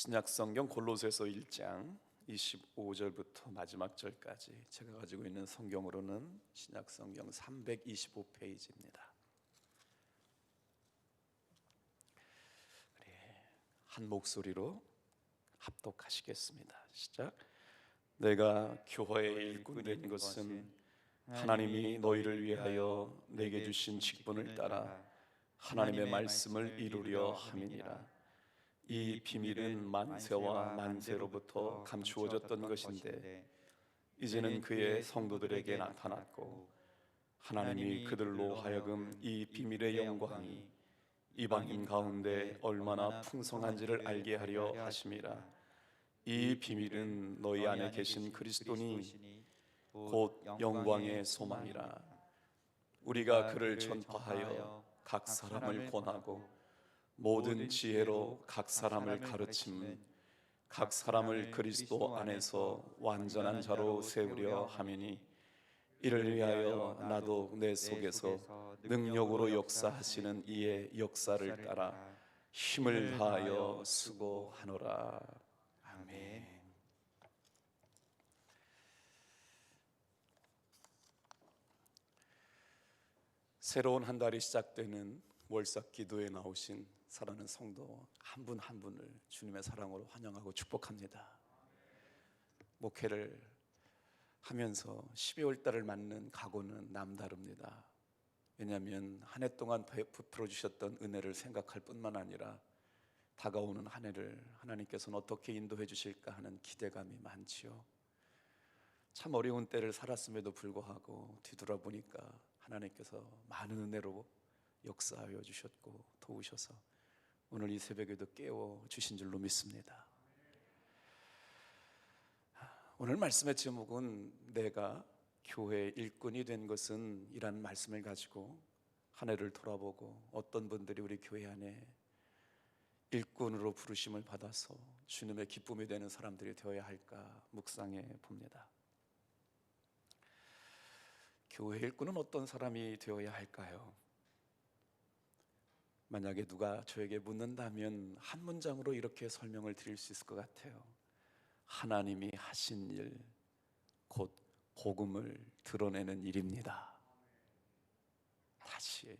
신약성경 골로새서 1장 25절부터 마지막 절까지 제가 가지고 있는 성경으로는 신약성경 325페이지입니다. 한 목소리로 합독하시겠습니다. 시작. 내가 교회의 일꾼 된 것은 하나님이 너희를 위하여 내게 주신 직분을 따라 하나님의 말씀을 이루려 함이니라. 이 비밀은 만세와 만세로부터 감추어졌던 것인데 이제는 그의 성도들에게 나타났고 하나님이 그들로 하여금 이 비밀의 영광이 이방인 가운데 얼마나 풍성한지를 알게 하려 하심이라. 이 비밀은 너희 안에 계신 그리스도니 곧 영광의 소망이라. 우리가 그를 전파하여 각 사람을 권하고 모든 지혜로 각 사람을 가르침은 각 사람을 그리스도 안에서 완전한 자로 세우려 함이니 이를 위하여 나도 내 속에서 능력으로 역사하시는 이의 역사를 따라 힘을 다하여 수고하노라. 아멘. 새로운 한 달이 시작되는 월삭 기도에 나오신 사랑하는 성도 한 분 한 분을 주님의 사랑으로 환영하고 축복합니다. 목회를 하면서 12월 달을 맞는 각오는 남다릅니다. 왜냐하면 한 해 동안 베풀어 주셨던 은혜를 생각할 뿐만 아니라 다가오는 한 해를 하나님께서는 어떻게 인도해 주실까 하는 기대감이 많지요. 참 어려운 때를 살았음에도 불구하고 뒤돌아보니까 하나님께서 많은 은혜로 역사하여 주셨고 도우셔서 오늘 이 새벽에도 깨워 주신 줄로 믿습니다. 오늘 말씀의 제목은 내가 교회 일꾼이 된 것은 이란 말씀을 가지고 한 해를 돌아보고 어떤 분들이 우리 교회 안에 일꾼으로 부르심을 받아서 주님의 기쁨이 되는 사람들이 되어야 할까 묵상해 봅니다. 교회 일꾼은 어떤 사람이 되어야 할까요? 만약에 누가 저에게 묻는다면 한 문장으로 이렇게 설명을 드릴 수 있을 것 같아요. 하나님이 하신 일, 곧 복음을 드러내는 일입니다. 다시,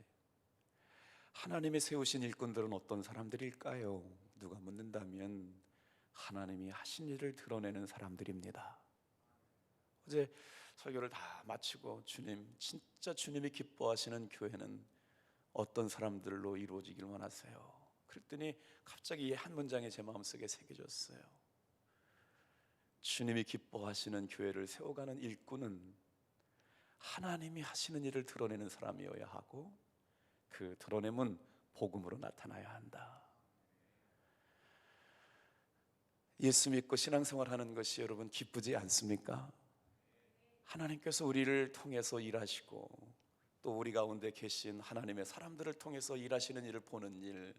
하나님이 세우신 일꾼들은 어떤 사람들일까요? 누가 묻는다면 하나님이 하신 일을 드러내는 사람들입니다. 어제 설교를 다 마치고 진짜 주님이 기뻐하시는 교회는 어떤 사람들로 이루어지길 원하세요? 그랬더니 갑자기 이 한 문장이 제 마음속에 새겨졌어요. 주님이 기뻐하시는 교회를 세워가는 일꾼은 하나님이 하시는 일을 드러내는 사람이어야 하고 그 드러냄은 복음으로 나타나야 한다. 예수 믿고 신앙생활하는 것이 여러분 기쁘지 않습니까? 하나님께서 우리를 통해서 일하시고 또 우리 가운데 계신 하나님의 사람들을 통해서 일하시는 일을 보는 일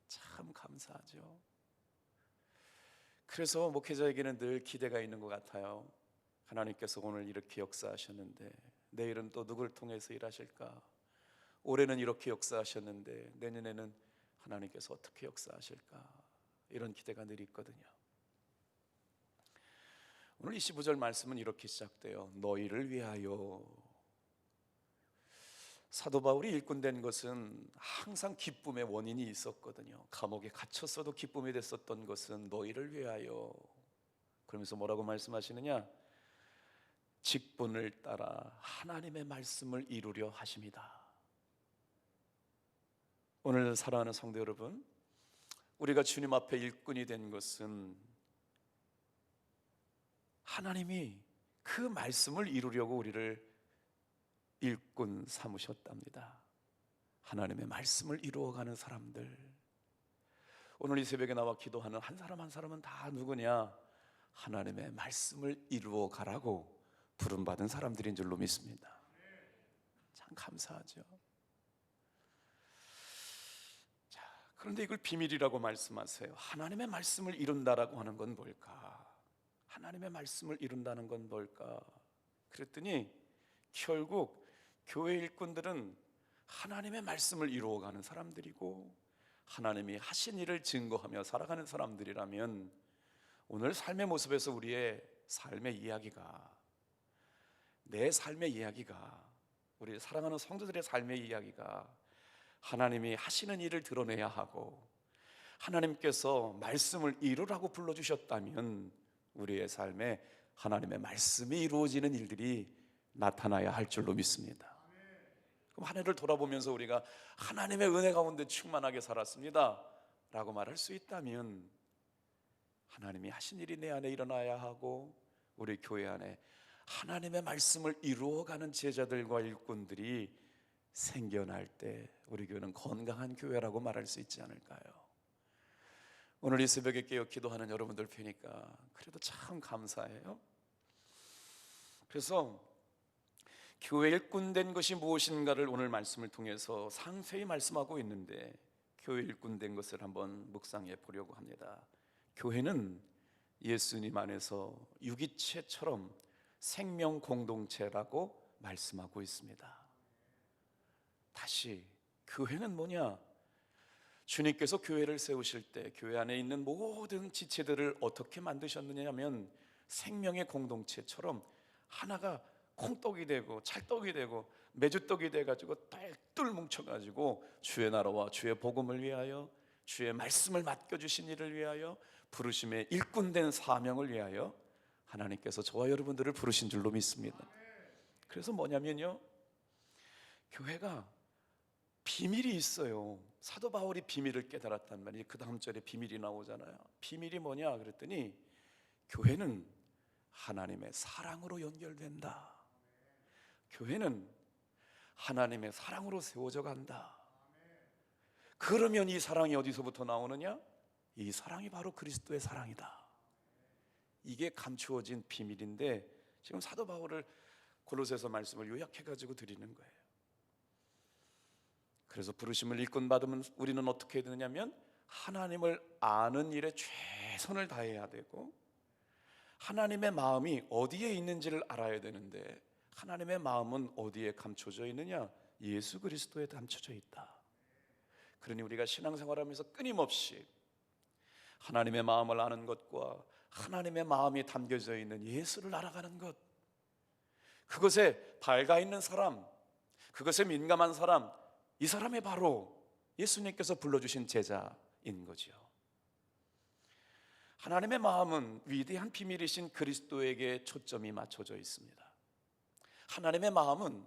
참 감사하죠. 그래서 목회자에게는 늘 기대가 있는 것 같아요. 하나님께서 오늘 이렇게 역사하셨는데 내일은 또 누굴 통해서 일하실까? 올해는 이렇게 역사하셨는데 내년에는 하나님께서 어떻게 역사하실까? 이런 기대가 늘 있거든요. 오늘 25절 말씀은 이렇게 시작돼요. 너희를 위하여. 사도 바울이 일꾼 된 것은 항상 기쁨의 원인이 있었거든요. 감옥에 갇혔어도 기쁨이 됐었던 것은 너희를 위하여. 그러면서 뭐라고 말씀하시느냐? 직분을 따라 하나님의 말씀을 이루려 하십니다. 오늘 사랑하는 성도 여러분, 우리가 주님 앞에 일꾼이 된 것은 하나님이 그 말씀을 이루려고 우리를 일꾼 삼으셨답니다. 하나님의 말씀을 이루어가는 사람들. 오늘 이 새벽에 나와 기도하는 한 사람 한 사람은 다 누구냐? 하나님의 말씀을 이루어가라고 부름받은 사람들인 줄로 믿습니다. 참 감사하죠. 자, 그런데 이걸 비밀이라고 말씀하세요. 하나님의 말씀을 이룬다라고 하는 건 뭘까? 하나님의 말씀을 이룬다는 건 뭘까? 그랬더니 결국 교회 일꾼들은 하나님의 말씀을 이루어가는 사람들이고 하나님이 하신 일을 증거하며 살아가는 사람들이라면 오늘 삶의 모습에서 우리의 삶의 이야기가, 내 삶의 이야기가, 우리 사랑하는 성도들의 삶의 이야기가 하나님이 하시는 일을 드러내야 하고 하나님께서 말씀을 이루라고 불러주셨다면 우리의 삶에 하나님의 말씀이 이루어지는 일들이 나타나야 할 줄로 믿습니다. 그럼 한 해를 돌아보면서 우리가 하나님의 은혜 가운데 충만하게 살았습니다 라고 말할 수 있다면 하나님이 하신 일이 내 안에 일어나야 하고 우리 교회 안에 하나님의 말씀을 이루어가는 제자들과 일꾼들이 생겨날 때 우리 교회는 건강한 교회라고 말할 수 있지 않을까요? 오늘 이 새벽에 깨어 기도하는 여러분들 뵈니까 그래도 참 감사해요. 그래서 교회 일꾼 된 것이 무엇인가를 오늘 말씀을 통해서 상세히 말씀하고 있는데, 교회 일꾼 된 것을 한번 묵상해 보려고 합니다. 교회는 예수님 안에서 유기체처럼 생명 공동체라고 말씀하고 있습니다. 다시, 교회는 뭐냐? 주님께서 교회를 세우실 때 교회 안에 있는 모든 지체들을 어떻게 만드셨느냐 하면 생명의 공동체처럼 하나가 콩떡이 되고 찰떡이 되고 메주떡이 돼가지고 똘똘 뭉쳐가지고 주의 나라와 주의 복음을 위하여, 주의 말씀을 맡겨주신 일을 위하여, 부르심의 일꾼된 사명을 위하여 하나님께서 저와 여러분들을 부르신 줄로 믿습니다. 그래서 뭐냐면요, 교회가 비밀이 있어요. 사도 바울이 비밀을 깨달았단 말이에요. 그 다음 절에 비밀이 나오잖아요. 비밀이 뭐냐 그랬더니 교회는 하나님의 사랑으로 연결된다. 교회는 하나님의 사랑으로 세워져 간다. 그러면 이 사랑이 어디서부터 나오느냐? 이 사랑이 바로 그리스도의 사랑이다. 이게 감추어진 비밀인데 지금 사도 바울을 골로새서 말씀을 요약해가지고 드리는 거예요. 그래서 부르심을 일꾼 받으면 우리는 어떻게 해야 되느냐면 하나님을 아는 일에 최선을 다해야 되고, 하나님의 마음이 어디에 있는지를 알아야 되는데 하나님의 마음은 어디에 감춰져 있느냐? 예수 그리스도에 감춰져 있다. 그러니 우리가 신앙생활하면서 끊임없이 하나님의 마음을 아는 것과 하나님의 마음이 담겨져 있는 예수를 알아가는 것, 그것에 밝아 있는 사람, 그것에 민감한 사람, 이 사람이 바로 예수님께서 불러주신 제자인 거죠. 하나님의 마음은 위대한 비밀이신 그리스도에게 초점이 맞춰져 있습니다. 하나님의 마음은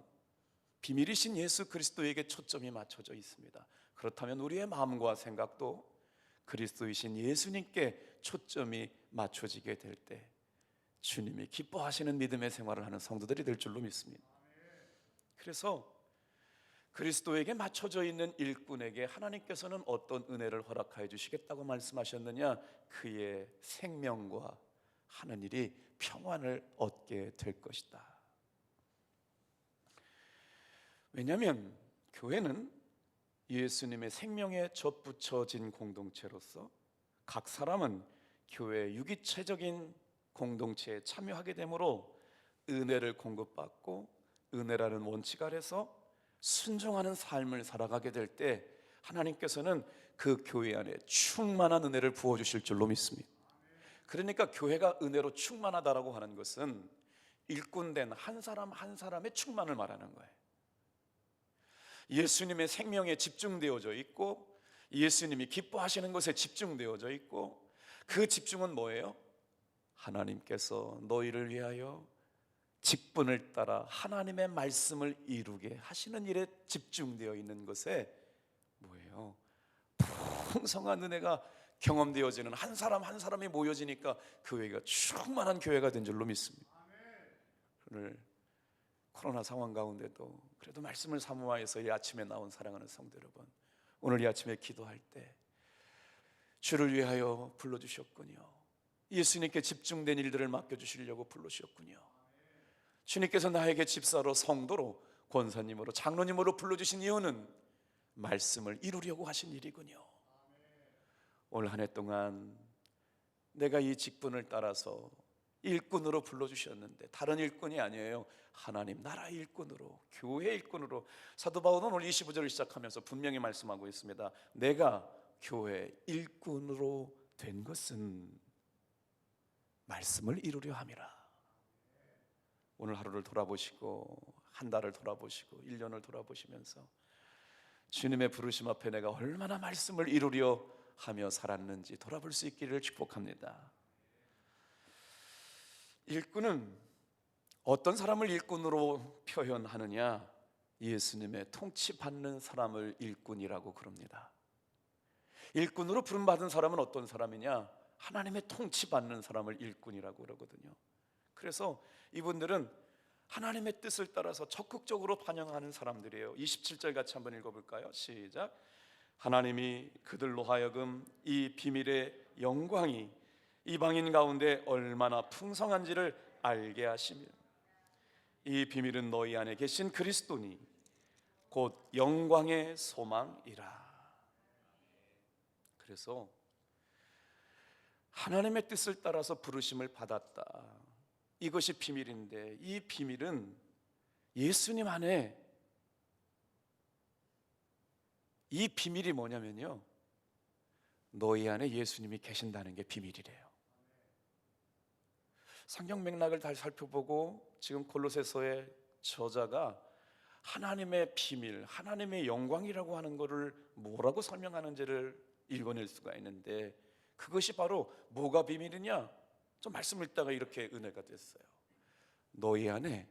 비밀이신 예수 그리스도에게 초점이 맞춰져 있습니다. 그렇다면 우리의 마음과 생각도 그리스도이신 예수님께 초점이 맞춰지게 될 때 주님이 기뻐하시는 믿음의 생활을 하는 성도들이 될 줄로 믿습니다. 그래서 그리스도에게 맞춰져 있는 일꾼에게 하나님께서는 어떤 은혜를 허락하여 주시겠다고 말씀하셨느냐? 그의 생명과 하는 일이 평안을 얻게 될 것이다. 왜냐하면 교회는 예수님의 생명에 접붙여진 공동체로서 각 사람은 교회의 유기체적인 공동체에 참여하게 되므로 은혜를 공급받고 은혜라는 원칙 아래서 순종하는 삶을 살아가게 될 때 하나님께서는 그 교회 안에 충만한 은혜를 부어주실 줄로 믿습니다. 그러니까 교회가 은혜로 충만하다라고 하는 것은 일꾼된 한 사람 한 사람의 충만을 말하는 거예요. 예수님의 생명에 집중되어져 있고 예수님이 기뻐하시는 것에 집중되어져 있고, 그 집중은 뭐예요? 하나님께서 너희를 위하여 직분을 따라 하나님의 말씀을 이루게 하시는 일에 집중되어 있는 것에 뭐예요? 풍성한 은혜가 경험되어지는 한 사람 한 사람이 모여지니까 교회가 충만한 교회가 된 줄로 믿습니다. 오늘 코로나 상황 가운데도 그래도 말씀을 사모하여서 이 아침에 나온 사랑하는 성도 여러분, 오늘 이 아침에 기도할 때 주를 위하여 불러주셨군요. 예수님께 집중된 일들을 맡겨주시려고 불러주셨군요. 주님께서 나에게 집사로, 성도로, 권사님으로, 장로님으로 불러주신 이유는 말씀을 이루려고 하신 일이군요. 오늘 한 해 동안 내가 이 직분을 따라서 일꾼으로 불러주셨는데 다른 일꾼이 아니에요. 하나님 나라의 일꾼으로, 교회의 일꾼으로. 사도 바울은 오늘 25절을 시작하면서 분명히 말씀하고 있습니다. 내가 교회 일꾼으로 된 것은 말씀을 이루려 함이라. 오늘 하루를 돌아보시고 한 달을 돌아보시고 1년을 돌아보시면서 주님의 부르심 앞에 내가 얼마나 말씀을 이루려 하며 살았는지 돌아볼 수 있기를 축복합니다. 일꾼은 어떤 사람을 일꾼으로 표현하느냐? 예수님의 통치받는 사람을 일꾼이라고 그럽니다. 일꾼으로 부름받은 사람은 어떤 사람이냐? 하나님의 통치받는 사람을 일꾼이라고 그러거든요. 그래서 이분들은 하나님의 뜻을 따라서 적극적으로 반영하는 사람들이에요. 27절 같이 한번 읽어볼까요? 시작. 하나님이 그들로 하여금 이 비밀의 영광이 이방인 가운데 얼마나 풍성한지를 알게 하시며 이 비밀은 너희 안에 계신 그리스도니 곧 영광의 소망이라. 그래서 하나님의 뜻을 따라서 부르심을 받았다. 이것이 비밀인데, 이 비밀은 예수님 안에, 이 비밀이 뭐냐면요, 너희 안에 예수님이 계신다는 게 비밀이래요. 성경 맥락을 다시 살펴보고 지금 골로새서의 저자가 하나님의 비밀, 하나님의 영광이라고 하는 것을 뭐라고 설명하는지를 읽어낼 수가 있는데, 그것이 바로 뭐가 비밀이냐? 좀 말씀을 읽다가 이렇게 은혜가 됐어요. 너희 안에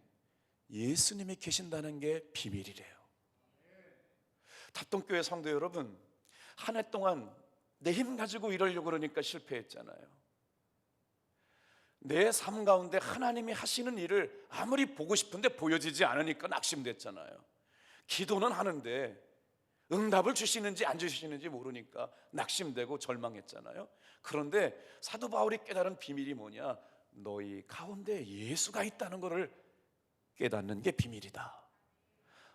예수님이 계신다는 게 비밀이래요. 답동교회 성도 여러분, 한 해 동안 내 힘 가지고 이러려고 그러니까 실패했잖아요. 내 삶 가운데 하나님이 하시는 일을 아무리 보고 싶은데 보여지지 않으니까 낙심됐잖아요. 기도는 하는데 응답을 주시는지 안 주시는지 모르니까 낙심되고 절망했잖아요. 그런데 사도 바울이 깨달은 비밀이 뭐냐? 너희 가운데 예수가 있다는 것을 깨닫는 게 비밀이다.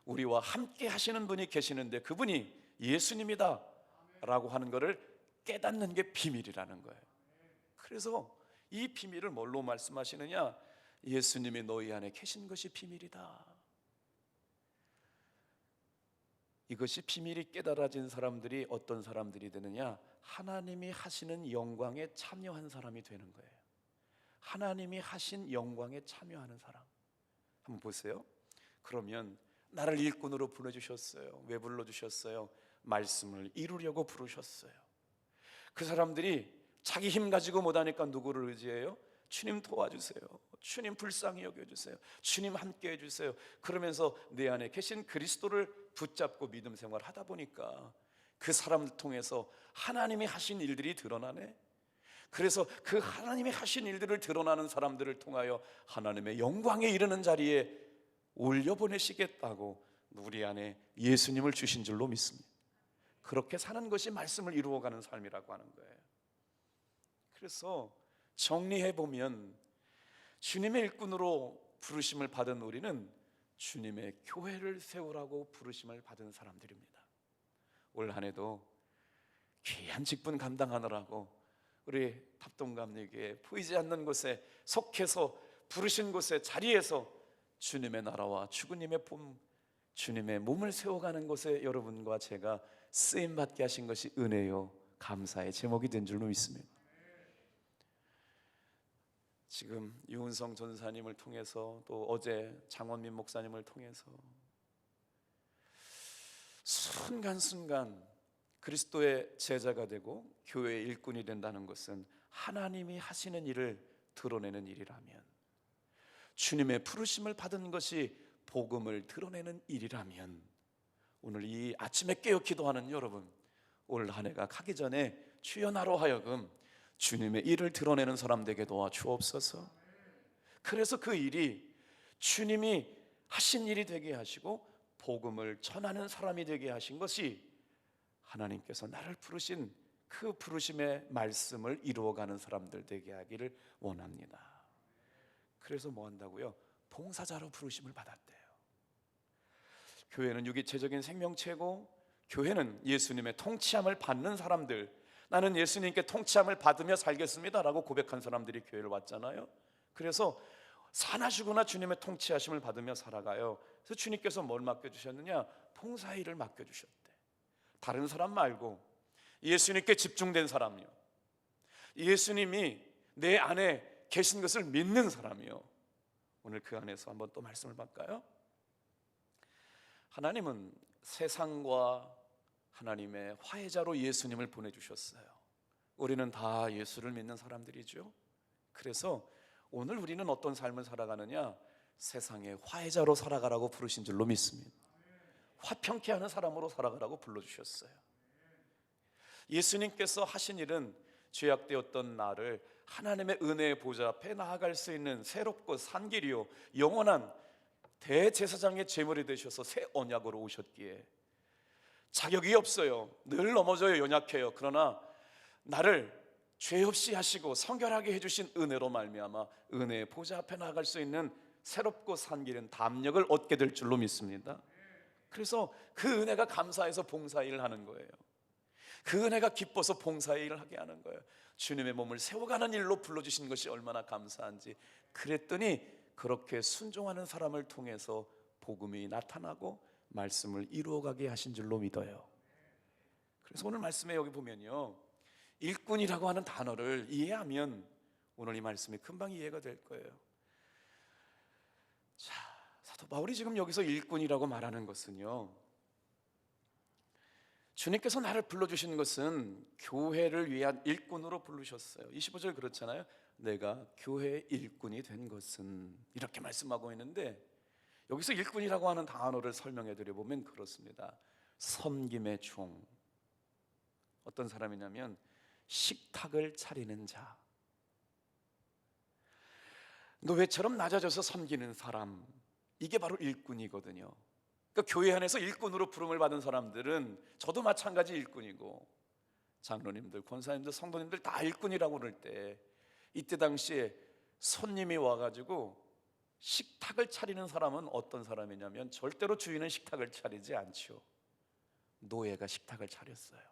우리와 함께 하시는 분이 계시는데 그분이 예수님이다 라고 하는 것을 깨닫는 게 비밀이라는 거예요. 그래서 이 비밀을 뭘로 말씀하시느냐? 예수님이 너희 안에 계신 것이 비밀이다. 이것이 비밀이 깨달아진 사람들이 어떤 사람들이 되느냐? 하나님이 하시는 영광에 참여한 사람이 되는 거예요. 하나님이 하신 영광에 참여하는 사람. 한번 보세요. 그러면 나를 일꾼으로 불러주셨어요. 왜 불러주셨어요? 말씀을 이루려고 부르셨어요. 그 사람들이 자기 힘 가지고 못하니까 누구를 의지해요? 주님 도와주세요. 주님 불쌍히 여겨주세요. 주님 함께 해주세요. 그러면서 내 안에 계신 그리스도를 붙잡고 믿음 생활을 하다 보니까 그 사람을 통해서 하나님이 하신 일들이 드러나네. 그래서 그 하나님이 하신 일들을 드러나는 사람들을 통하여 하나님의 영광에 이르는 자리에 올려보내시겠다고 우리 안에 예수님을 주신 줄로 믿습니다. 그렇게 사는 것이 말씀을 이루어가는 삶이라고 하는 거예요. 그래서 정리해보면 주님의 일꾼으로 부르심을 받은 우리는 주님의 교회를 세우라고 부르심을 받은 사람들입니다. 올 한 해도 귀한 직분 감당하느라고 우리 합동감리교회 보이지 않는 곳에 속해서 부르신 곳에 자리에서 주님의 나라와 주님의 봄, 주님의 몸을 세워가는 곳에 여러분과 제가 쓰임받게 하신 것이 은혜요 감사의 제목이 된 줄로 믿습니다. 지금 유은성 전사님을 통해서 또 어제 장원민 목사님을 통해서 순간순간 그리스도의 제자가 되고 교회의 일꾼이 된다는 것은 하나님이 하시는 일을 드러내는 일이라면, 주님의 부르심을 받은 것이 복음을 드러내는 일이라면, 오늘 이 아침에 깨어 기도하는 여러분, 올 한 해가 가기 전에 주여 나로 하여금 주님의 일을 드러내는 사람 되게 도와주옵소서. 그래서 그 일이 주님이 하신 일이 되게 하시고 복음을 전하는 사람이 되게 하신 것이 하나님께서 나를 부르신 그 부르심의 말씀을 이루어가는 사람들 되게 하기를 원합니다. 그래서 뭐 한다고요? 봉사자로 부르심을 받았대요. 교회는 유기체적인 생명체고 교회는 예수님의 통치함을 받는 사람들, 나는 예수님께 통치함을 받으며 살겠습니다 라고 고백한 사람들이 교회를 왔잖아요. 그래서 사나 죽으나 주님의 통치하심을 받으며 살아가요. 그래서 주님께서 뭘 맡겨주셨느냐? 봉사일을 맡겨주셨대. 다른 사람 말고 예수님께 집중된 사람이요, 예수님이 내 안에 계신 것을 믿는 사람이요. 오늘 그 안에서 한번 또 말씀을 볼까요? 하나님은 세상과 하나님의 화해자로 예수님을 보내주셨어요. 우리는 다 예수를 믿는 사람들이죠. 그래서 오늘 우리는 어떤 삶을 살아가느냐? 세상의 화해자로 살아가라고 부르신 줄로 믿습니다. 화평케 하는 사람으로 살아가라고 불러주셨어요. 예수님께서 하신 일은 죄악되었던 나를 하나님의 은혜의 보좌 앞에 나아갈 수 있는 새롭고 산 길이요 영원한 대제사장의 제물이 되셔서 새 언약으로 오셨기에 자격이 없어요. 늘 넘어져요. 연약해요. 그러나 나를 죄 없이 하시고 성결하게 해주신 은혜로 말미암아 은혜의 보좌 앞에 나아갈 수 있는 새롭고 산 길은 담력을 얻게 될 줄로 믿습니다. 그래서 그 은혜가 감사해서 봉사일을 하는 거예요. 그 은혜가 기뻐서 봉사일을 하게 하는 거예요. 주님의 몸을 세워가는 일로 불러주신 것이 얼마나 감사한지. 그랬더니 그렇게 순종하는 사람을 통해서 복음이 나타나고 말씀을 이루어가게 하신 줄로 믿어요. 그래서 오늘 말씀에 여기 보면요, 일꾼이라고 하는 단어를 이해하면 오늘 이 말씀이 금방 이해가 될 거예요. 자, 사도 바울이 지금 여기서 일꾼이라고 말하는 것은요, 주님께서 나를 불러주신 것은 교회를 위한 일꾼으로 부르셨어요. 25절 그렇잖아요. 내가 교회의 일꾼이 된 것은, 이렇게 말씀하고 있는데 여기서 일꾼이라고 하는 단어를 설명해 드려보면 그렇습니다. 섬김의 종. 어떤 사람이냐면 식탁을 차리는 자, 노예처럼 낮아져서 섬기는 사람, 이게 바로 일꾼이거든요. 그러니까 교회 안에서 일꾼으로 부름을 받은 사람들은, 저도 마찬가지 일꾼이고, 장로님들, 권사님들, 성도님들 다 일꾼이라고 그럴 때, 이때 당시에 손님이 와가지고 식탁을 차리는 사람은 어떤 사람이냐면 절대로 주인은 식탁을 차리지 않죠. 노예가 식탁을 차렸어요.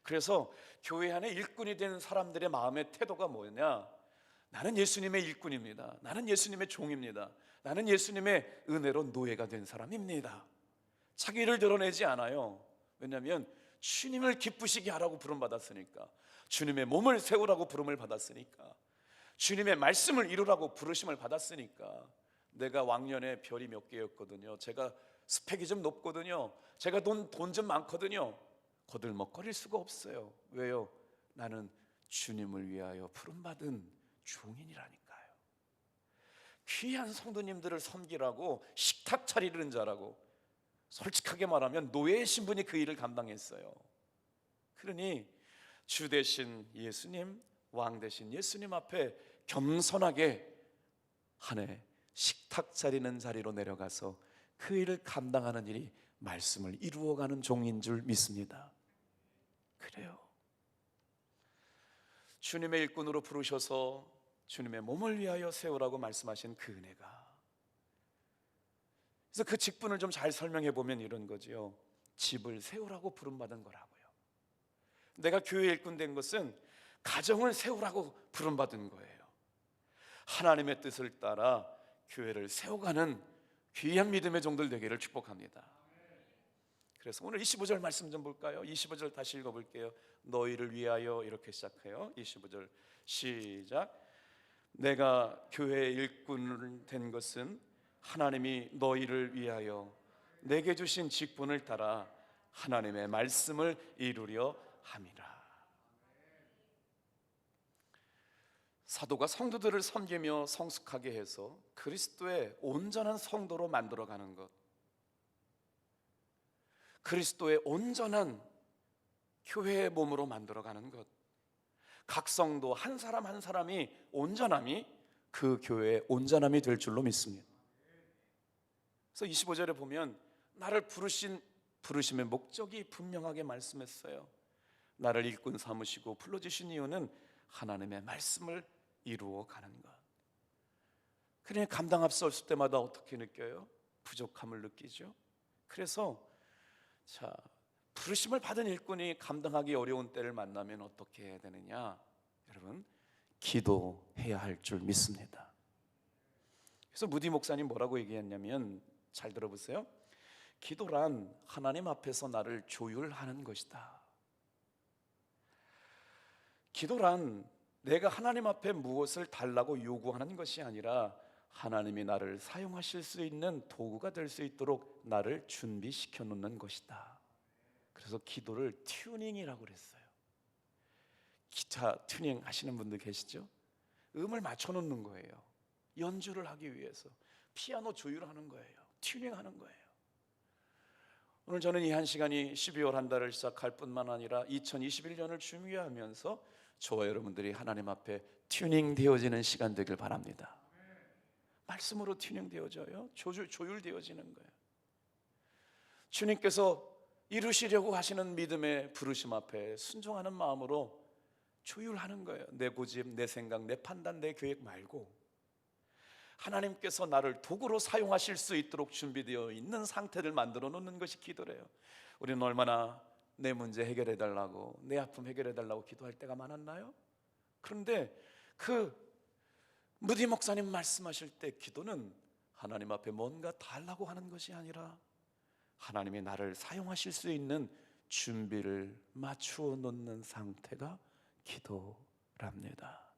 그래서 교회 안에 일꾼이 된 사람들의 마음의 태도가 뭐냐? 나는 예수님의 일꾼입니다. 나는 예수님의 종입니다. 나는 예수님의 은혜로 노예가 된 사람입니다. 자기를 드러내지 않아요. 왜냐하면 주님을 기쁘시게 하라고 부름받았으니까, 주님의 몸을 세우라고 부름을 받았으니까, 주님의 말씀을 이루라고 부르심을 받았으니까. 내가 왕년에 별이 몇 개였거든요. 제가 스펙이 좀 높거든요. 제가 돈 좀 많거든요. 거들먹거릴 수가 없어요. 왜요? 나는 주님을 위하여 부름받은 종인이라니까요. 귀한 성도님들을 섬기라고 식탁 차리는 자라고, 솔직하게 말하면 노예의 신분이 그 일을 감당했어요. 그러니 주 되신 예수님, 왕 되신 예수님 앞에 겸손하게 한 해 식탁 차리는 자리로 내려가서 그 일을 감당하는 일이 말씀을 이루어가는 종인 줄 믿습니다. 그래요. 주님의 일꾼으로 부르셔서 주님의 몸을 위하여 세우라고 말씀하신 그 은혜가, 그래서 그 직분을 좀 잘 설명해 보면 이런 거지요. 집을 세우라고 부름받은 거라고요. 내가 교회 일꾼 된 것은 가정을 세우라고 부름받은 거예요. 하나님의 뜻을 따라 교회를 세워가는 귀한 믿음의 종들 되기를 축복합니다. 그래서 오늘 25절 말씀 좀 볼까요? 25절 다시 읽어볼게요. 너희를 위하여, 이렇게 시작해요. 25절 시작. 내가 교회의 일꾼 된 것은 하나님이 너희를 위하여 내게 주신 직분을 따라 하나님의 말씀을 이루려 함이라. 사도가 성도들을 섬기며 성숙하게 해서 그리스도의 온전한 성도로 만들어가는 것, 그리스도의 온전한 교회의 몸으로 만들어가는 것, 각 성도 한 사람 한 사람이 온전함이 그 교회의 온전함이 될 줄로 믿습니다. 그래서 25절에 보면 나를 부르심의 목적이 분명하게 말씀했어요. 나를 일꾼 삼으시고 불러주신 이유는 하나님의 말씀을 이루어 가는 것. 그러니 감당 앞섰을 때마다 어떻게 느껴요? 부족함을 느끼죠. 그래서 부르심을 받은 일꾼이 감당하기 어려운 때를 만나면 어떻게 해야 되느냐? 여러분, 기도해야 할 줄 믿습니다. 그래서 무디 목사님 뭐라고 얘기했냐면, 잘 들어보세요. 기도란 하나님 앞에서 나를 조율하는 것이다. 기도란 내가 하나님 앞에 무엇을 달라고 요구하는 것이 아니라 하나님이 나를 사용하실 수 있는 도구가 될 수 있도록 나를 준비시켜 놓는 것이다. 그래서 기도를 튜닝이라고 그랬어요. 기타 튜닝 하시는 분들 계시죠? 음을 맞춰 놓는 거예요. 연주를 하기 위해서 피아노 조율하는 거예요. 튜닝하는 거예요. 오늘 저는 이 한 시간이 12월 한 달을 시작할 뿐만 아니라 2021년을 준비하면서 저와 여러분들이 하나님 앞에 튜닝 되어지는 시간 되길 바랍니다. 말씀으로 튜닝 되어져요. 조율 되어지는 거예요. 주님께서 이루시려고 하시는 믿음의 부르심 앞에 순종하는 마음으로 조율하는 거예요. 내 고집, 내 생각, 내 판단, 내 계획 말고 하나님께서 나를 도구로 사용하실 수 있도록 준비되어 있는 상태를 만들어 놓는 것이 기도래요. 우리는 얼마나 내 문제 해결해 달라고, 내 아픔 해결해 달라고 기도할 때가 많았나요? 그런데 그 무디 목사님 말씀하실 때 기도는 하나님 앞에 뭔가 달라고 하는 것이 아니라 하나님이 나를 사용하실 수 있는 준비를 맞추어 놓는 상태가 기도랍니다.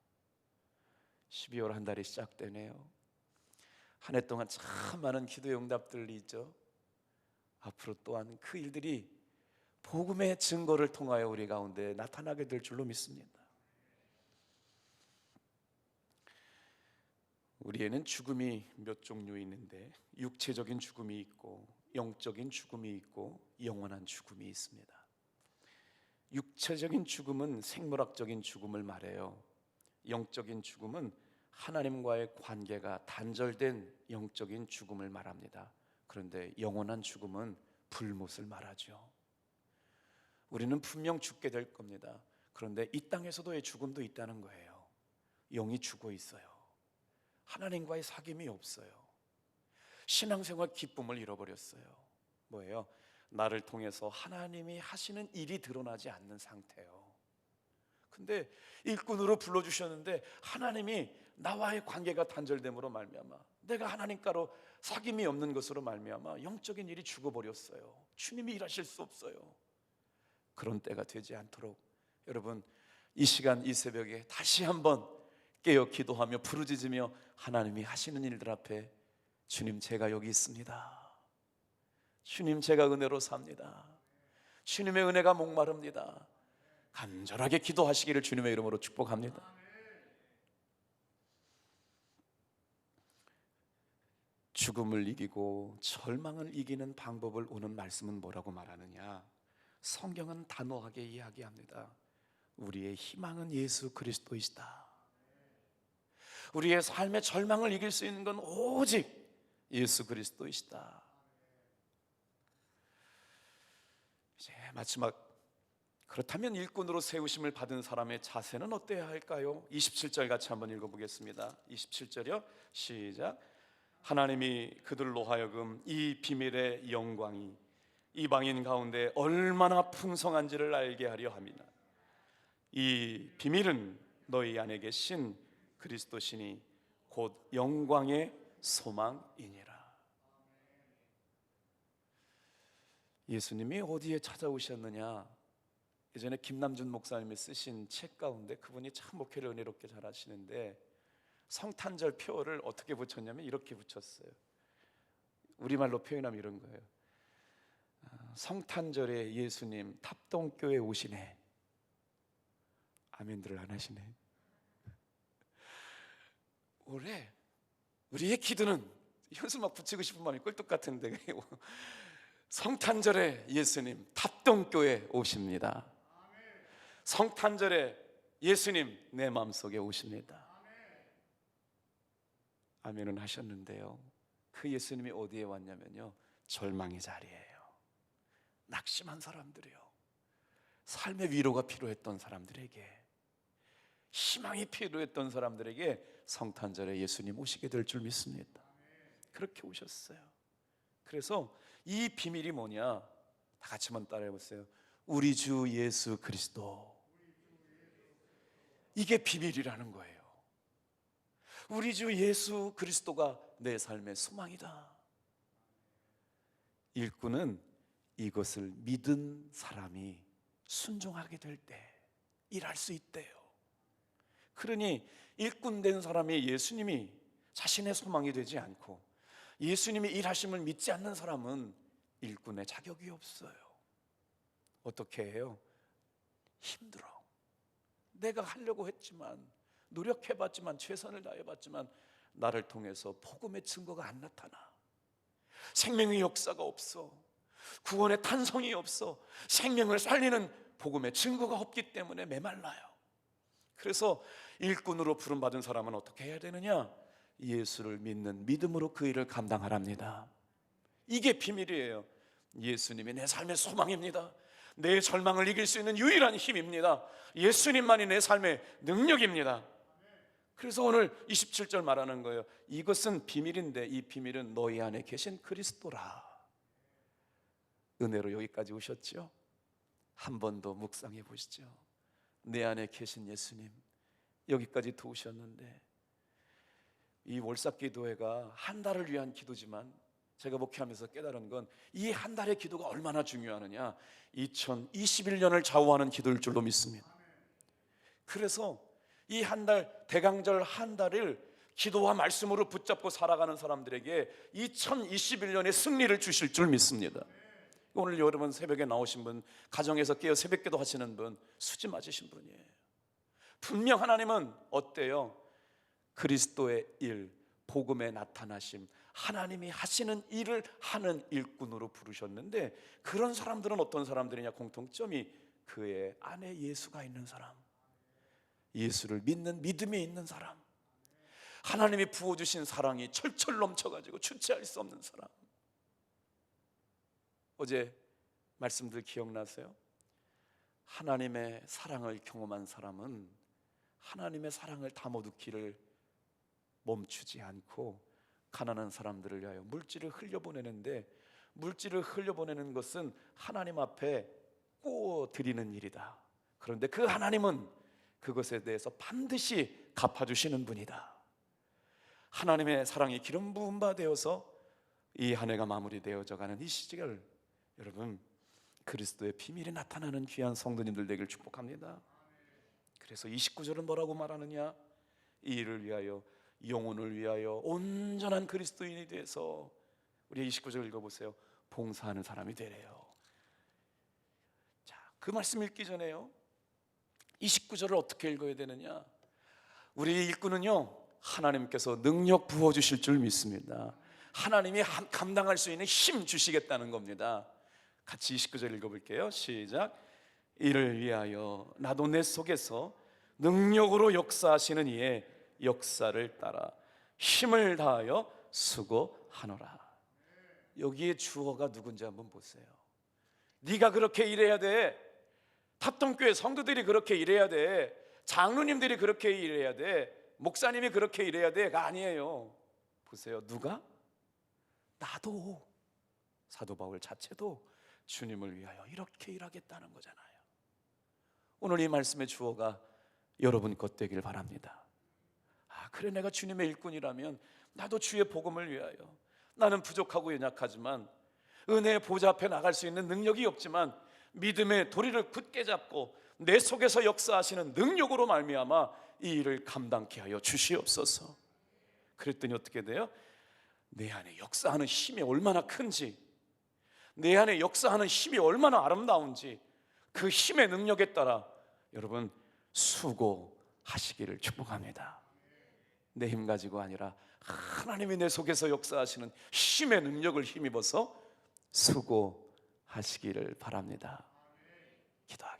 12월 한 달이 시작되네요. 한 해 동안 참 많은 기도의 응답들이 있죠. 앞으로 또한 그 일들이 복음의 증거를 통하여 우리 가운데 나타나게 될 줄로 믿습니다. 우리에는 죽음이 몇 종류 있는데 육체적인 죽음이 있고 영적인 죽음이 있고 영원한 죽음이 있습니다. 육체적인 죽음은 생물학적인 죽음을 말해요. 영적인 죽음은 하나님과의 관계가 단절된 영적인 죽음을 말합니다. 그런데 영원한 죽음은 불못을 말하죠. 우리는 분명 죽게 될 겁니다. 그런데 이 땅에서도의 죽음도 있다는 거예요. 영이 죽어 있어요. 하나님과의 사귐이 없어요. 신앙생활 기쁨을 잃어버렸어요. 뭐예요? 나를 통해서 하나님이 하시는 일이 드러나지 않는 상태예요. 근데 일꾼으로 불러주셨는데 하나님이 나와의 관계가 단절됨으로 말미암아, 내가 하나님과로 사귐이 없는 것으로 말미암아 영적인 일이 죽어버렸어요. 주님이 일하실 수 없어요. 그런 때가 되지 않도록 여러분, 이 시간 이 새벽에 다시 한번 깨어 기도하며 부르짖으며 하나님이 하시는 일들 앞에 주님, 제가 여기 있습니다. 주님, 제가 은혜로 삽니다. 주님의 은혜가 목마릅니다. 간절하게 기도하시기를 주님의 이름으로 축복합니다. 죽음을 이기고 절망을 이기는 방법을 오는 말씀은 뭐라고 말하느냐? 성경은 단호하게 이야기합니다. 우리의 희망은 예수 그리스도이시다. 우리의 삶의 절망을 이길 수 있는 건 오직 예수 그리스도이시다. 이제 마지막, 그렇다면 일꾼으로 세우심을 받은 사람의 자세는 어때야 할까요? 27절 같이 한번 읽어보겠습니다. 27절이요, 시작. 하나님이 그들로 하여금 이 비밀의 영광이 이방인 가운데 얼마나 풍성한지를 알게 하려 함이나 이 비밀은 너희 안에 계신 그리스도시니 곧 영광의 소망이니라. 예수님이 어디에 찾아오셨느냐? 예전에 김남준 목사님이 쓰신 책 가운데, 그분이 참 목회를 은혜롭게 잘 하시는데 성탄절 표어를 어떻게 붙였냐면 이렇게 붙였어요. 우리말로 표현하면 이런 거예요. 성탄절에 예수님 탑동교에 오시네. 아멘들을 안 하시네. 올해 우리의 기도는, 현수 막 붙이고 싶은 마음이 꿀떡 같은데, 성탄절에 예수님 탑동교에 오십니다. 성탄절에 예수님 내 마음속에 오십니다. 아멘은 하셨는데요, 그 예수님이 어디에 왔냐면요, 절망의 자리예요. 낙심한 사람들이요, 삶의 위로가 필요했던 사람들에게, 희망이 필요했던 사람들에게 성탄절에 예수님 오시게 될 줄 믿습니다. 그렇게 오셨어요. 그래서 이 비밀이 뭐냐? 다 같이 한번 따라해 보세요. 우리 주 예수 그리스도. 이게 비밀이라는 거예요. 우리 주 예수 그리스도가 내 삶의 소망이다. 일꾼은 이것을 믿은 사람이 순종하게 될 때 일할 수 있대요. 그러니 일꾼 된 사람이 예수님이 자신의 소망이 되지 않고 예수님이 일하심을 믿지 않는 사람은 일꾼의 자격이 없어요. 어떻게 해요? 힘들어. 내가 하려고 했지만, 노력해봤지만, 최선을 다해봤지만 나를 통해서 복음의 증거가 안 나타나. 생명의 역사가 없어. 구원의 탄성이 없어. 생명을 살리는 복음의 증거가 없기 때문에 메말라요. 그래서 일꾼으로 부름받은 사람은 어떻게 해야 되느냐? 예수를 믿는 믿음으로 그 일을 감당하랍니다. 이게 비밀이에요. 예수님이 내 삶의 소망입니다. 내 절망을 이길 수 있는 유일한 힘입니다. 예수님만이 내 삶의 능력입니다. 그래서 오늘 27절 말하는 거예요. 이것은 비밀인데 이 비밀은 너희 안에 계신 그리스도라. 은혜로 여기까지 오셨죠? 한 번 더 묵상해 보시죠. 내 안에 계신 예수님, 여기까지 도우셨는데, 이 월삭기도회가 한 달을 위한 기도지만 제가 목회하면서 깨달은 건 이 한 달의 기도가 얼마나 중요하느냐, 2021년을 좌우하는 기도일 줄로 믿습니다. 그래서 이 한 달, 대강절 한 달을 기도와 말씀으로 붙잡고 살아가는 사람들에게 2021년의 승리를 주실 줄 믿습니다. 오늘 여러분 새벽에 나오신 분, 가정에서 깨어 새벽기도 하시는 분, 수지 맞으신 분이에요. 분명 하나님은 어때요? 그리스도의 일, 복음의 나타나심, 하나님이 하시는 일을 하는 일꾼으로 부르셨는데, 그런 사람들은 어떤 사람들이냐? 공통점이 그의 안에 예수가 있는 사람, 예수를 믿는 믿음이 있는 사람, 하나님이 부어주신 사랑이 철철 넘쳐가지고 주체할 수 없는 사람. 어제 말씀들 기억나세요? 하나님의 사랑을 경험한 사람은 하나님의 사랑을 담아두기를 멈추지 않고 가난한 사람들을 위하여 물질을 흘려보내는데, 물질을 흘려보내는 것은 하나님 앞에 꾸어 드리는 일이다. 그런데 그 하나님은 그것에 대해서 반드시 갚아주시는 분이다. 하나님의 사랑이 기름 부음 바 되어서 이 한 해가 마무리되어져 가는 이 시절, 여러분 그리스도의 비밀이 나타나는 귀한 성도님들 되길 축복합니다. 그래서 29절은 뭐라고 말하느냐? 이 일을 위하여, 영혼을 위하여 온전한 그리스도인이 돼서, 우리 29절 읽어보세요. 봉사하는 사람이 되래요. 자, 그 말씀 읽기 전에요, 29절을 어떻게 읽어야 되느냐? 우리 일꾼은요, 하나님께서 능력 부어주실 줄 믿습니다. 하나님이 감당할 수 있는 힘 주시겠다는 겁니다. 같이 29절 읽어볼게요. 시작. 이를 위하여 나도 내 속에서 능력으로 역사하시는 이의 역사를 따라 힘을 다하여 수고하노라. 여기에 주어가 누군지 한번 보세요. 네가 그렇게 일해야 돼. 탑동교회 성도들이 그렇게 일해야 돼. 장로님들이 그렇게 일해야 돼. 목사님이 그렇게 일해야 돼가 아니에요. 보세요. 누가? 나도, 사도 바울 자체도 주님을 위하여 이렇게 일하겠다는 거잖아요. 오늘 이 말씀의 주어가 여러분 것 되길 바랍니다. 아, 그래, 내가 주님의 일꾼이라면 나도 주의 복음을 위하여, 나는 부족하고 연약하지만 은혜의 보좌 앞에 나갈 수 있는 능력이 없지만 믿음의 도리를 굳게 잡고 내 속에서 역사하시는 능력으로 말미암아 이 일을 감당케 하여 주시옵소서. 그랬더니 어떻게 돼요? 내 안에 역사하는 힘이 얼마나 큰지, 내 안에 역사하는 힘이 얼마나 아름다운지, 그 힘의 능력에 따라 여러분 수고하시기를 축복합니다. 내 힘 가지고 아니라 하나님이 내 속에서 역사하시는 힘의 능력을 힘입어서 수고하시기를 바랍니다. 기도하겠습니다.